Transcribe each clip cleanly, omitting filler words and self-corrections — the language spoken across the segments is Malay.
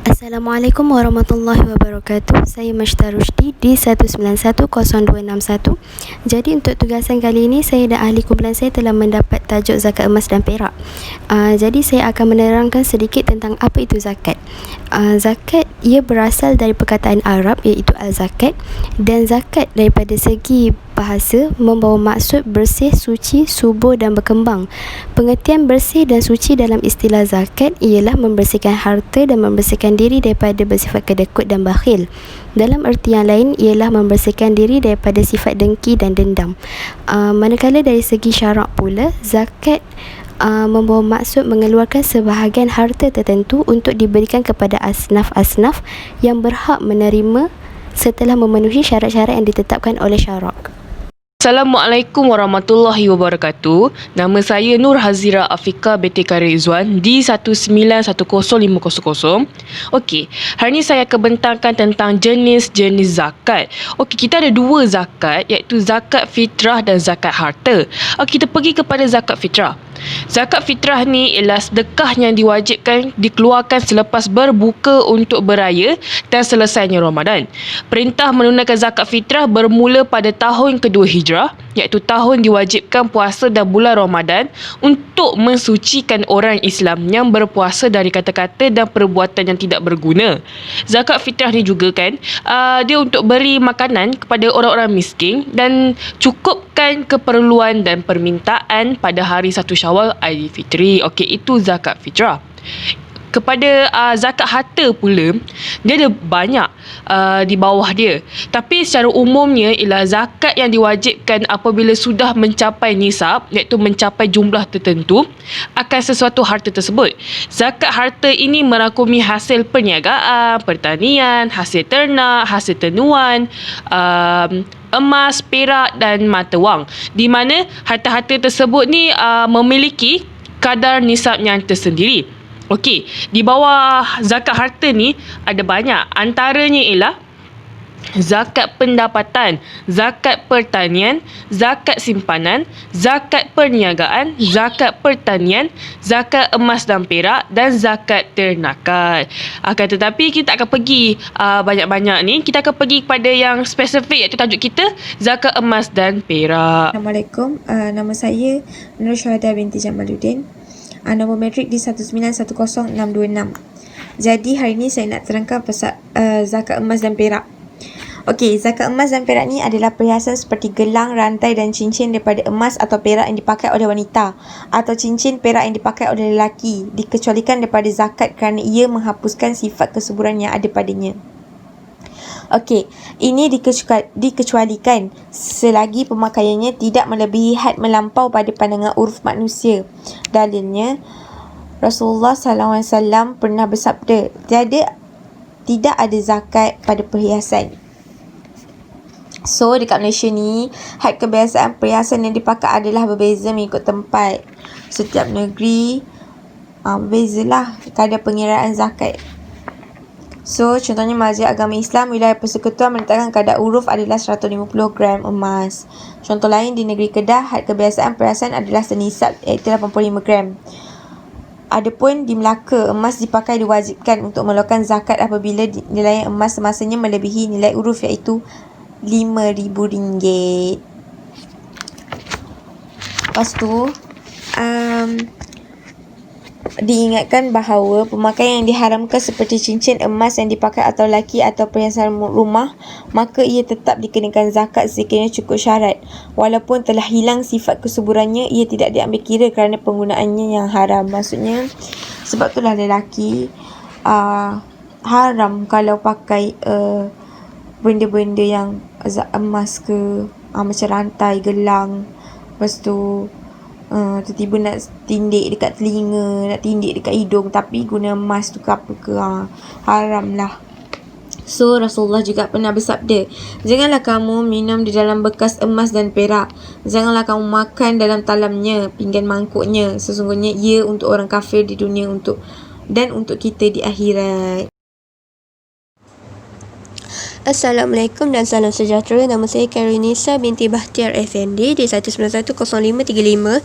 Assalamualaikum warahmatullahi wabarakatuh. Saya Mashta Rushdi di 1910261. Jadi untuk tugasan kali ini, saya dan ahli kumpulan saya telah mendapat tajuk zakat emas dan perak. Jadi saya akan menerangkan sedikit tentang apa itu zakat. Zakat ia berasal dari perkataan Arab iaitu al-zakat, dan zakat daripada segi bahasa membawa maksud bersih, suci, subur dan berkembang. Pengertian bersih dan suci dalam istilah zakat ialah membersihkan harta dan membersihkan diri daripada bersifat kedekut dan bakhil. Dalam erti yang lain ialah membersihkan diri daripada sifat dengki dan dendam. Manakala dari segi syarak pula, zakat membawa maksud mengeluarkan sebahagian harta tertentu untuk diberikan kepada asnaf-asnaf yang berhak menerima setelah memenuhi syarat-syarat yang ditetapkan oleh syarak. Assalamualaikum warahmatullahi wabarakatuh. Nama saya Nur Hazira Afika binti Khairi Izwan di 1910500. Okey, hari ini saya akan bentangkan tentang jenis-jenis zakat. Okey, kita ada dua zakat, iaitu zakat fitrah dan zakat harta. Okey, kita pergi kepada zakat fitrah. Zakat fitrah ni ialah sedekah yang diwajibkan dikeluarkan selepas berbuka untuk beraya dan selesainya Ramadan. Perintah menunaikan zakat fitrah bermula pada tahun kedua Hijrah, iaitu tahun diwajibkan puasa dan bulan Ramadan untuk mensucikan orang Islam yang berpuasa dari kata-kata dan perbuatan yang tidak berguna. Zakat fitrah ni juga kan, dia untuk beri makanan kepada orang-orang miskin dan cukupkan keperluan dan permintaan pada hari 1 Syawal Aidilfitri. Okey, itu zakat fitrah. Kepada zakat harta pula, dia ada banyak di bawah dia. Tapi secara umumnya ialah zakat yang diwajibkan apabila sudah mencapai nisab, iaitu mencapai jumlah tertentu akan sesuatu harta tersebut. Zakat harta ini merangkumi hasil perniagaan, pertanian, hasil ternak, hasil tenuan, emas, perak dan mata wang, di mana harta-harta tersebut ni memiliki kadar nisabnya tersendiri. Okey, di bawah zakat harta ni ada banyak. Antaranya ialah zakat pendapatan, zakat pertanian, zakat simpanan, zakat perniagaan, zakat pertanian, zakat emas dan perak dan zakat ternakan. Akan tetapi kita akan pergi banyak-banyak ni, kita akan pergi kepada yang spesifik, iaitu tajuk kita zakat emas dan perak. Assalamualaikum, nama saya Nur Syahada binti Jamaluddin. Nombor metrik di 1910626. Jadi hari ni saya nak terangkan pasal zakat emas dan perak. Okey, zakat emas dan perak ni adalah perhiasan seperti gelang, rantai dan cincin daripada emas atau perak yang dipakai oleh wanita, atau cincin perak yang dipakai oleh lelaki, dikecualikan daripada zakat kerana ia menghapuskan sifat kesuburan yang ada padanya. Okey, ini dikecualikan selagi pemakaiannya tidak melebihi had melampau pada pandangan uruf manusia. Dalilnya, Rasulullah SAW pernah bersabda, tidak ada zakat pada perhiasan. So, dekat Malaysia ni, had kebiasaan perhiasan yang dipakai adalah berbeza mengikut tempat. Setiap negeri berbezalah kadar pengiraan zakat. So, contohnya Majlis Agama Islam wilayah Persekutuan menetapkan kadar uruf adalah 150 gram emas. Contoh lain di negeri Kedah, had kebiasaan perhiasan adalah senisab iaitu 85 gram. Adapun di Melaka, emas dipakai diwajibkan untuk melakukan zakat apabila nilai emas semasanya melebihi nilai uruf iaitu RM5,000. Lepas tu, diingatkan bahawa pemakaian yang diharamkan seperti cincin emas yang dipakai atau lelaki atau perhiasan rumah, maka ia tetap dikenakan zakat sekiranya cukup syarat. Walaupun telah hilang sifat kesuburannya, ia tidak diambil kira kerana penggunaannya yang haram. Maksudnya, sebab itulah lelaki haram kalau pakai benda-benda yang emas ke, macam rantai, gelang. Lepas tu tiba-tiba nak tindik dekat telinga, nak tindik dekat hidung, tapi guna emas tu ke apa ke, haram lah. So, Rasulullah juga pernah bersabda, janganlah kamu minum di dalam bekas emas dan perak, janganlah kamu makan dalam talamnya, pinggan mangkuknya, sesungguhnya ia untuk orang kafir di dunia dan untuk kita di akhirat. Assalamualaikum dan salam sejahtera. Nama saya Karinisa binti Bahtiar Effendi di 1910535.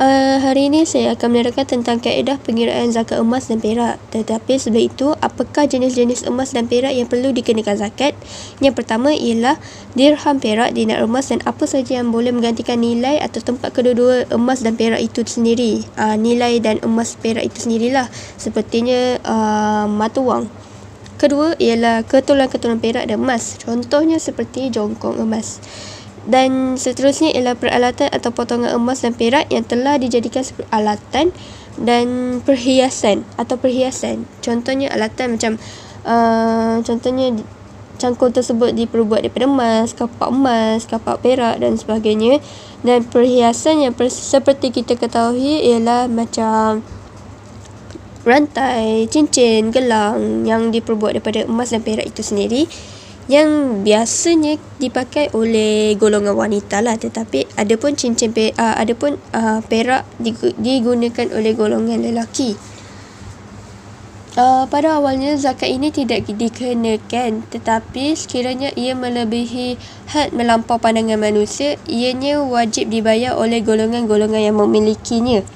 Hari ini saya akan menerangkan tentang kaedah pengiraan zakat emas dan perak. Tetapi sebelum itu, apakah jenis-jenis emas dan perak yang perlu dikenakan zakat? Yang pertama ialah dirham, perak, dinar emas dan apa saja yang boleh menggantikan nilai atau tempat kedua-dua emas dan perak itu sendiri. Nilai dan emas perak itu sendirilah. Sepertinya mata wang. Kedua ialah ketulan-ketulan perak dan emas. Contohnya seperti jongkong emas. Dan seterusnya ialah peralatan atau potongan emas dan perak yang telah dijadikan sebagai alatan dan perhiasan atau perhiasan. Contohnya alatan macam contohnya cangkul tersebut diperbuat daripada emas, kapak perak dan sebagainya. Dan perhiasan yang seperti kita ketahui ialah macam rantai, cincin, gelang yang diperbuat daripada emas dan perak itu sendiri, yang biasanya dipakai oleh golongan wanita lah, tetapi ada pun perak digunakan oleh golongan lelaki. Pada awalnya zakat ini tidak dikenakan, tetapi sekiranya ia melebihi had melampau pandangan manusia, ianya wajib dibayar oleh golongan-golongan yang memilikinya.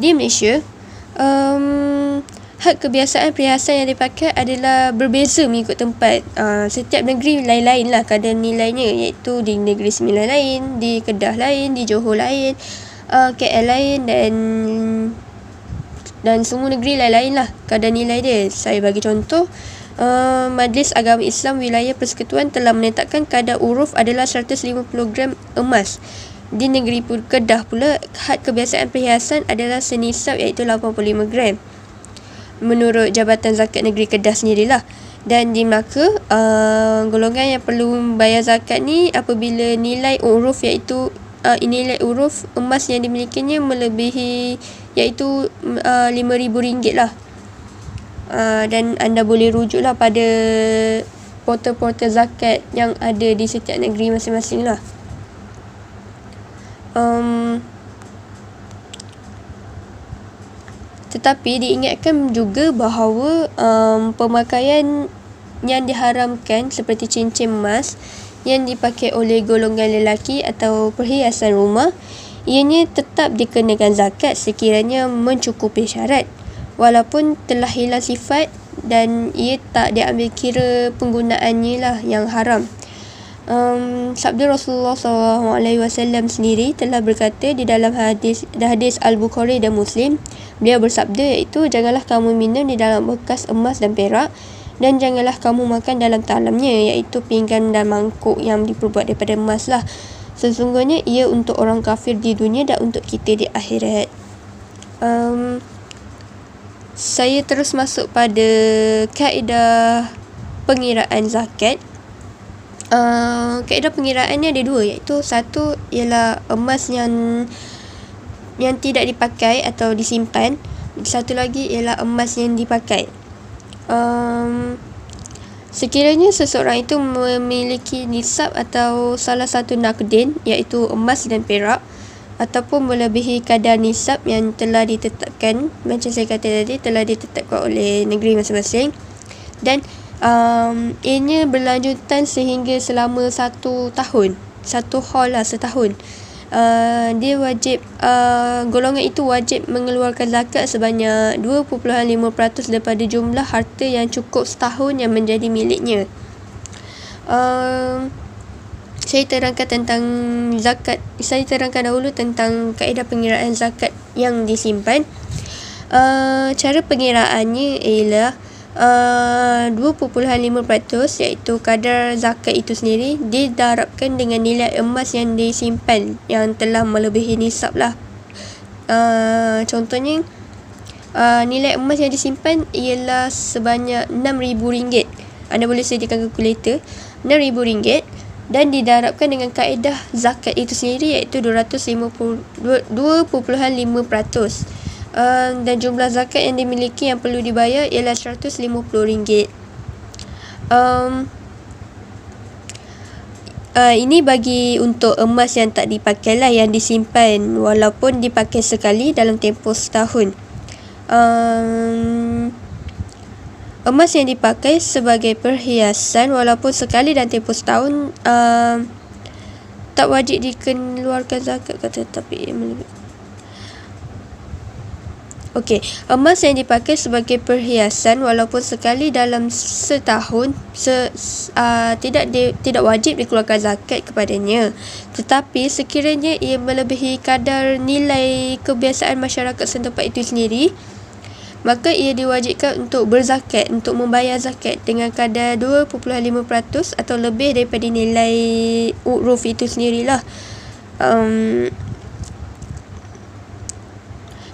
Di Malaysia, had kebiasaan perhiasan yang dipakai adalah berbeza mengikut tempat. Setiap negeri lain-lain lah kadar nilainya, iaitu di Negeri Sembilan lain, di Kedah lain, di Johor lain, KL lain dan semua negeri lain-lain lah kadar nilai dia. Saya bagi contoh, Majlis Agama Islam Wilayah Persekutuan telah menetapkan kadar uruf adalah 150 gram emas. Di negeri Kedah pula, had kebiasaan perhiasan adalah senisab iaitu 85 gram. Menurut Jabatan Zakat Negeri Kedah sendirilah. Dan di Melaka, golongan yang perlu membayar zakat ni apabila nilai uruf iaitu nilai uruf emas yang dimilikinya melebihi iaitu RM5,000 lah. Dan anda boleh rujuklah pada portal-portal zakat yang ada di setiap negeri masing-masing lah. Tetapi diingatkan juga bahawa pemakaian yang diharamkan seperti cincin emas yang dipakai oleh golongan lelaki atau perhiasan rumah, ianya tetap dikenakan zakat sekiranya mencukupi syarat, walaupun telah hilang sifat dan ia tak diambil kira penggunaannya lah yang haram. Sabda Rasulullah SAW sendiri telah berkata di dalam hadis Al-Bukhari dan Muslim. Beliau bersabda iaitu, janganlah kamu minum di dalam bekas emas dan perak, dan janganlah kamu makan dalam talamnya, iaitu pinggan dan mangkuk yang diperbuat daripada emas lah. Sesungguhnya ia untuk orang kafir di dunia dan untuk kita di akhirat. Saya terus masuk pada kaedah pengiraan zakat. Kaedah pengiraannya ada dua, iaitu satu ialah emas yang tidak dipakai atau disimpan, satu lagi ialah emas yang dipakai. Sekiranya seseorang itu memiliki nisab atau salah satu nakdin, iaitu emas dan perak, ataupun melebihi kadar nisab yang telah ditetapkan, macam saya kata tadi, telah ditetapkan oleh negeri masing-masing, dan ianya berlanjutan sehingga selama 1 tahun, satu haul lah, setahun, dia wajib, golongan itu wajib mengeluarkan zakat sebanyak 2.5% daripada jumlah harta yang cukup setahun yang menjadi miliknya. Saya terangkan dahulu tentang kaedah pengiraan zakat yang disimpan. Cara pengiraannya ialah 2.5%, iaitu kadar zakat itu sendiri didarabkan dengan nilai emas yang disimpan yang telah melebihi nisab lah. Contohnya, nilai emas yang disimpan ialah sebanyak RM6,000. Anda boleh sediakan kalkulator, RM6,000, dan didarabkan dengan kaedah zakat itu sendiri iaitu 2.5%. Dan jumlah zakat yang dimiliki yang perlu dibayar ialah RM150. Ini bagi untuk emas yang tak dipakai lah, yang disimpan walaupun dipakai sekali dalam tempoh setahun. Emas yang dipakai sebagai perhiasan walaupun sekali dalam tempoh setahun tak wajib dikeluarkan zakat, tetapi Okey, emas yang dipakai sebagai perhiasan walaupun sekali dalam setahun tidak wajib dikeluarkan zakat kepadanya. Tetapi sekiranya ia melebihi kadar nilai kebiasaan masyarakat setempat itu sendiri, maka ia diwajibkan untuk berzakat, untuk membayar zakat dengan kadar 2.5% atau lebih daripada nilai uruf itu sendirilah.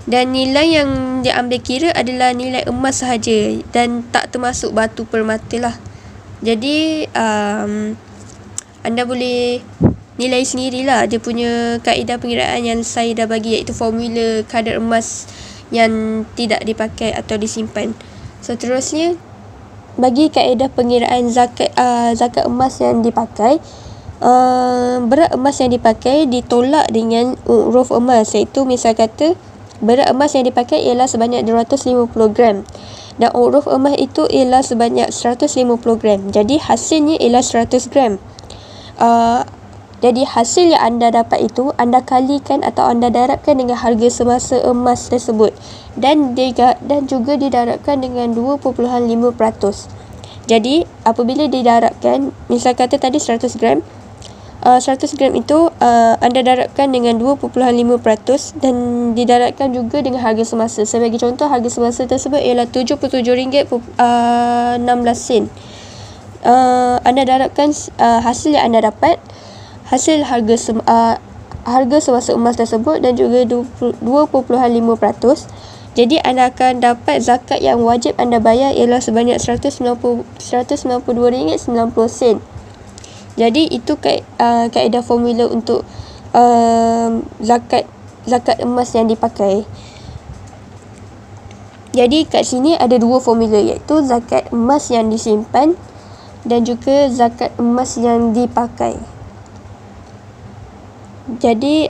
Dan nilai yang diambil kira adalah nilai emas sahaja dan tak termasuk batu permata lah. Jadi anda boleh nilai sendirilah dia punya kaedah pengiraan yang saya dah bagi, iaitu formula kadar emas yang tidak dipakai atau disimpan. Seterusnya, bagi kaedah pengiraan zakat emas yang dipakai, berat emas yang dipakai ditolak dengan uruf emas, iaitu misal kata berat emas yang dipakai ialah sebanyak 250 gram dan uruf emas itu ialah sebanyak 150 gram. Jadi hasilnya ialah 100 gram. Jadi hasil yang anda dapat itu anda kalikan atau anda darabkan dengan harga semasa emas tersebut dan juga didarabkan dengan 2.5%. Jadi apabila didarabkan, misal kata tadi 100 gram, 100 gram itu anda darabkan dengan 2.5% dan didarabkan juga dengan harga semasa. Sebagai contoh, harga semasa tersebut ialah RM77.16. Anda darabkan hasil yang anda dapat, hasil harga semasa emas tersebut dan juga 2.5%. Jadi anda akan dapat zakat yang wajib anda bayar ialah sebanyak RM192.90. Jadi itu kaedah formula untuk zakat emas yang dipakai. Jadi kat sini ada dua formula, iaitu zakat emas yang disimpan dan juga zakat emas yang dipakai. Jadi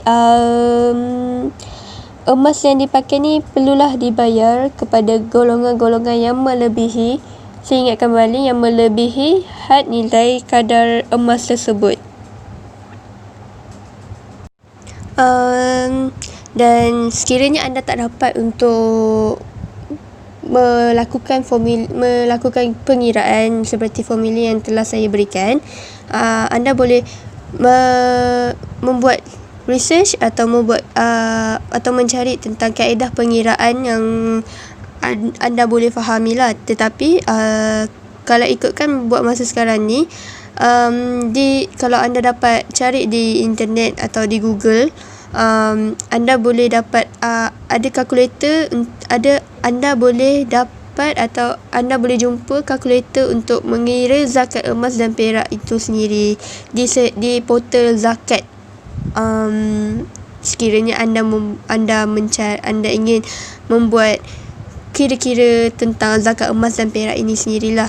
emas yang dipakai ni perlulah dibayar kepada golongan-golongan yang melebihi, saya ingat kembali, yang melebihi had nilai kadar emas tersebut. Dan sekiranya anda tak dapat untuk melakukan pengiraan seperti formula yang telah saya berikan, anda boleh membuat research atau mencari tentang kaedah pengiraan yang anda boleh fahamilah. Tetapi kalau ikutkan buat masa sekarang ni, kalau anda dapat cari di internet atau di Google, anda boleh dapat ada kalkulator, anda boleh dapat atau anda boleh jumpa kalkulator untuk mengira zakat emas dan perak itu sendiri di portal zakat. Sekiranya anda ingin membuat kira-kira tentang zakat emas dan perak ini sendirilah.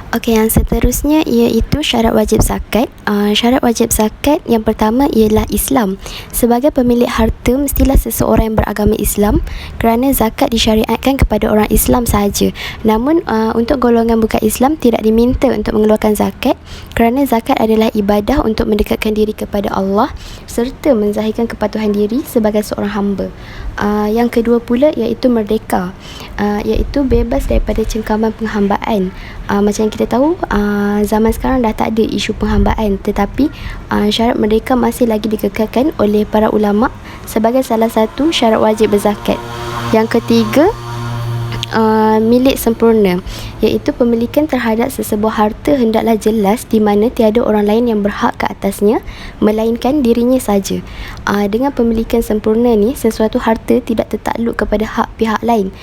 Okey, yang seterusnya iaitu syarat wajib zakat. Syarat wajib zakat yang pertama ialah Islam. Sebagai pemilik harta, mestilah seseorang yang beragama Islam, kerana zakat disyariatkan kepada orang Islam sahaja. Namun untuk golongan bukan Islam tidak diminta untuk mengeluarkan zakat, kerana zakat adalah ibadah untuk mendekatkan diri kepada Allah serta menzahirkan kepatuhan diri sebagai seorang hamba. Yang kedua pula iaitu merdeka, iaitu bebas daripada cengkaman penghambaan. Macam yang kita tahu, zaman sekarang dah tak ada isu penghambaan, tetapi syarat merdeka masih lagi dikekalkan oleh para ulama sebagai salah satu syarat wajib berzakat. Yang ketiga, milik sempurna, iaitu pemilikan terhadap sesebuah harta hendaklah jelas di mana tiada orang lain yang berhak ke atasnya melainkan dirinya saja. Dengan pemilikan sempurna ni, sesuatu harta tidak tertakluk kepada hak pihak lain.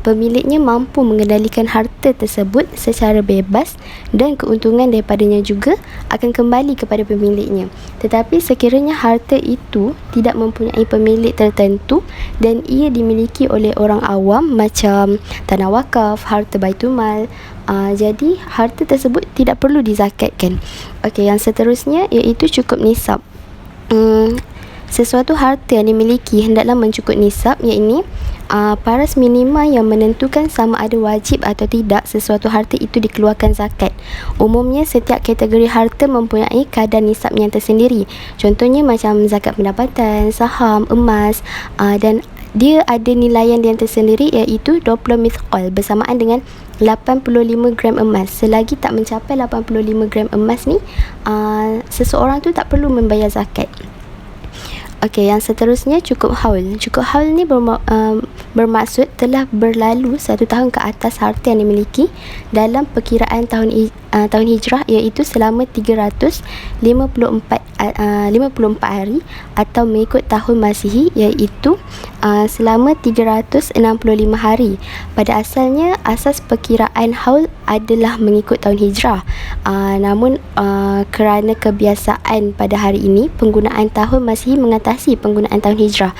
Pemiliknya mampu mengendalikan harta tersebut secara bebas dan keuntungan daripadanya juga akan kembali kepada pemiliknya. Tetapi sekiranya harta itu tidak mempunyai pemilik tertentu dan ia dimiliki oleh orang awam macam tanah wakaf, harta Baitulmal, jadi harta tersebut tidak perlu dizakatkan. Okey, yang seterusnya iaitu cukup nisab. Sesuatu harta yang dimiliki hendaklah mencukup nisab, iaitu paras minima yang menentukan sama ada wajib atau tidak sesuatu harta itu dikeluarkan zakat. Umumnya setiap kategori harta mempunyai kadar nisabnya tersendiri. Contohnya macam zakat pendapatan, saham, emas, dan dia ada nilaian yang tersendiri, iaitu 20 mithqal bersamaan dengan 85 gram emas. Selagi tak mencapai 85 gram emas ni, seseorang tu tak perlu membayar zakat. Okey, yang seterusnya cukup haul. Cukup haul ni bermaksud telah berlalu 1 tahun ke atas harta yang dimiliki dalam perkiraan tahun hijrah, iaitu selama 354 hari, atau mengikut tahun Masihi iaitu selama 365 hari. Pada asalnya asas perkiraan haul adalah mengikut tahun hijrah. Namun kerana kebiasaan pada hari ini, penggunaan tahun Masihi mengatasi penggunaan tahun hijrah.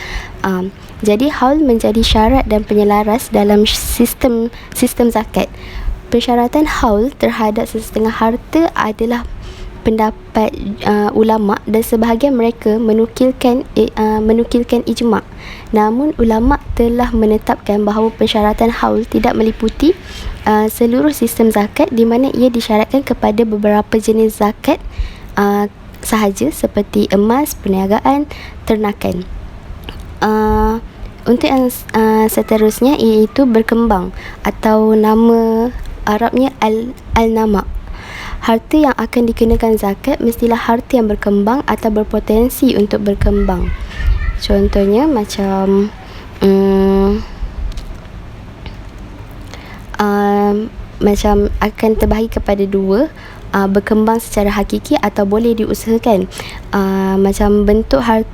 Jadi haul menjadi syarat dan penyelaras dalam sistem zakat. Persyaratan haul terhadap sesetengah harta adalah pendapat ulama, dan sebahagian mereka menukilkan ijma'. Namun ulama telah menetapkan bahawa persyaratan haul tidak meliputi seluruh sistem zakat, di mana ia disyaratkan kepada beberapa jenis zakat sahaja, seperti emas, perniagaan, ternakan. Untuk yang seterusnya iaitu berkembang, atau nama Arabnya al-nama. Harta yang akan dikenakan zakat mestilah harta yang berkembang atau berpotensi untuk berkembang. Contohnya macam macam akan terbahagi kepada dua, berkembang secara hakiki atau boleh diusahakan. Macam bentuk harta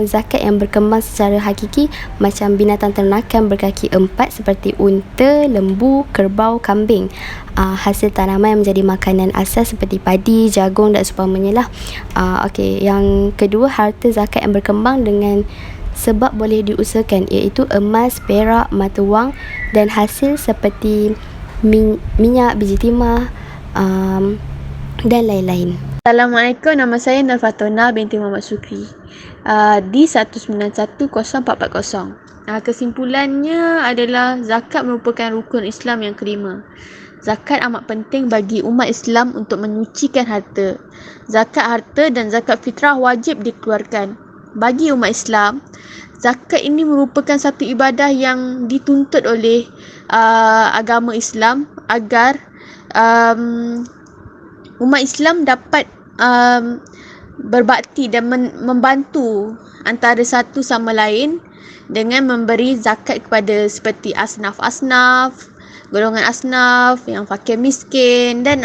zakat yang berkembang secara hakiki macam binatang ternakan berkaki 4 seperti unta, lembu, kerbau, kambing. Hasil tanaman yang menjadi makanan asas seperti padi, jagung dan seumpamanya lah. Okey, yang kedua, harta zakat yang berkembang dengan sebab boleh diusahakan, iaitu emas, perak, mata wang dan hasil seperti minyak, biji timah dan lain-lain. Assalamualaikum, nama saya Nur Fatona binti Muhammad Sukri. Di 1910440. Kesimpulannya adalah zakat merupakan rukun Islam yang kelima. Zakat amat penting bagi umat Islam untuk menyucikan harta. Zakat harta dan zakat fitrah wajib dikeluarkan. Bagi umat Islam, zakat ini merupakan satu ibadah yang dituntut oleh agama Islam agar umat Islam dapat berbakti dan membantu antara satu sama lain dengan memberi zakat kepada seperti asnaf-asnaf, golongan asnaf, yang fakir miskin dan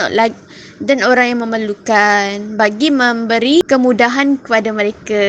orang yang memerlukan, bagi memberi kemudahan kepada mereka.